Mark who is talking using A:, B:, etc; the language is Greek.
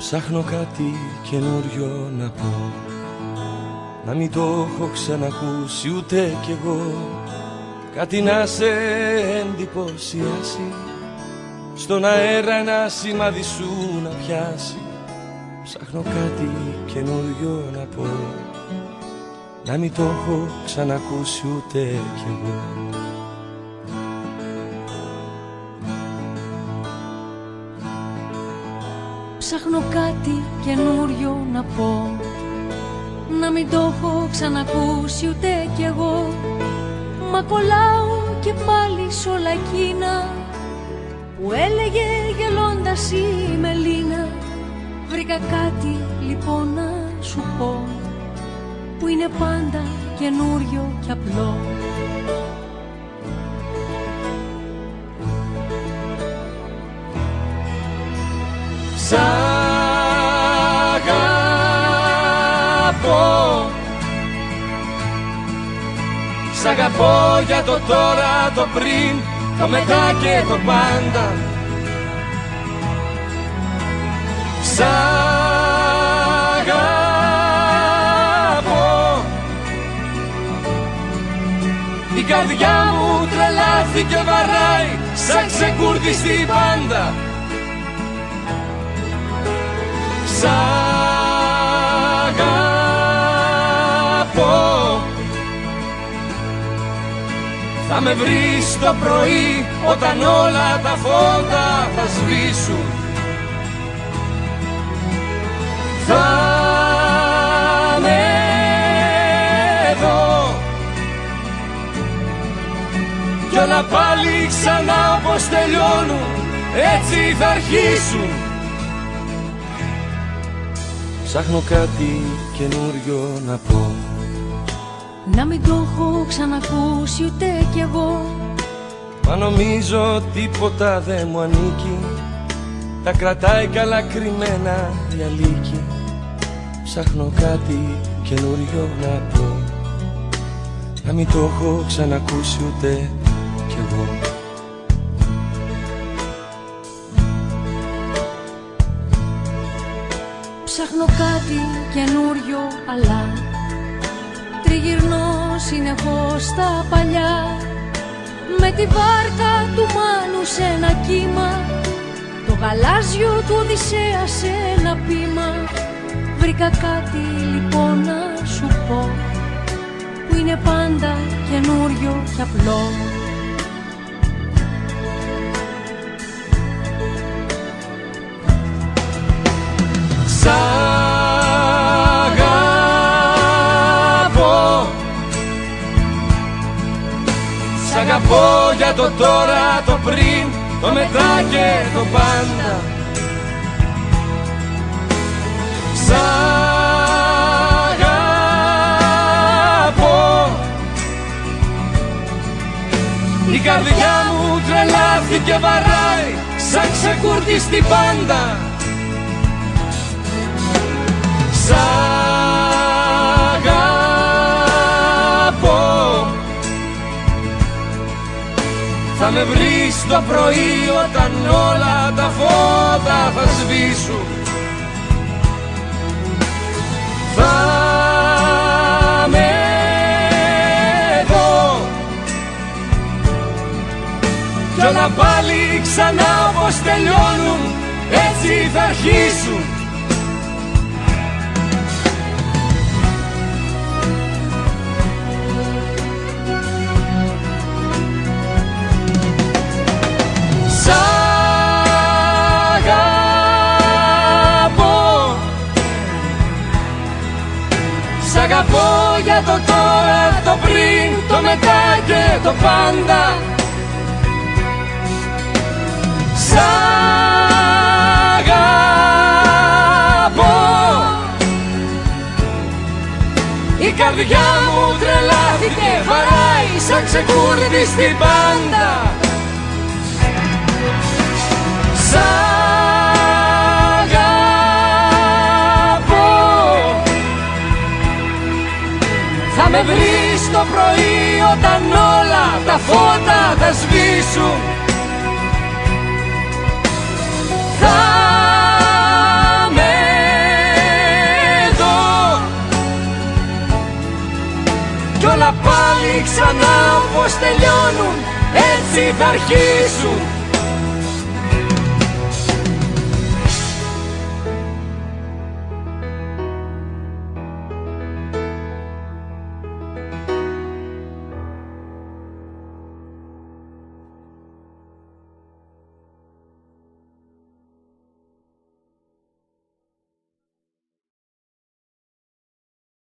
A: Ψάχνω κάτι καινούριο να πω, να μην το έχω ξανακούσει ούτε κι εγώ. Κάτι να σε εντυπωσιάσει, στον αέρα ένα σημάδι σου να πιάσει. Ψάχνω κάτι καινούριο να πω, να μην το έχω ξανακούσει ούτε κι εγώ.
B: Ψάχνω κάτι καινούριο να πω, να μην το έχω ξανακούσει ούτε κι εγώ. Μα κολλάω και πάλι σ' όλα εκείνα που έλεγε γελώντας η Μελίνα. Βρήκα κάτι λοιπόν να σου πω, που είναι πάντα καινούριο κι απλό.
A: Σ' αγαπώ, σ' αγαπώ για το τώρα, το πριν, το μετά και το πάντα. Σ' αγαπώ, η καρδιά μου τρελάθηκε, βαράει σαν ξεκούρδιστη πάντα. Σ' αγαπώ, θα με βρεις το πρωί όταν όλα τα φώτα θα σβήσουν. Θα με δω κι όλα πάλι ξανά όπως τελειώνουν, έτσι θα αρχίσουν. Ψάχνω κάτι καινούριο να πω,
B: να μην το έχω ξανακούσει ούτε κι εγώ.
A: μα νομίζω τίποτα δεν μου ανήκει, τα κρατάει καλά κρυμμένα η αλήκη. Ψάχνω κάτι καινούριο να πω, να μην το έχω ξανακούσει ούτε κι εγώ.
B: Ψάχνω κάτι καινούριο αλλά τριγυρνώ συνεχώς στα παλιά, με τη βάρκα του Μάνου σε ένα κύμα, το γαλάζιο του Οδυσσέα σε ένα πήμα. Βρήκα κάτι λοιπόν να σου πω, που είναι πάντα καινούριο κι απλό.
A: Σ' αγαπώ, σ' αγαπώ για το τώρα, το πριν, το μετά και το πάντα. Σ' αγαπώ, η καρδιά μου τρελάθηκε, βαράει σαν ξεκούρδιστη πάντα. Σ' αγαπώ, θα με βρεις το πρωί όταν όλα τα φώτα θα σβήσουν. Θα με δω κι όλα πάλι ξανά όπως τελειώνουν, έτσι θα αρχίσουν. Σ' αγαπώ για το τώρα, το πριν, το μετά και το πάντα. Σ' αγαπώ, η καρδιά μου τρελάθηκε, βαράει σαν ξεκούρδιστη πάντα. Σ' θα με βρεις το πρωί όταν όλα τα φώτα θα σβήσουν. Θα με θα αρχίσουν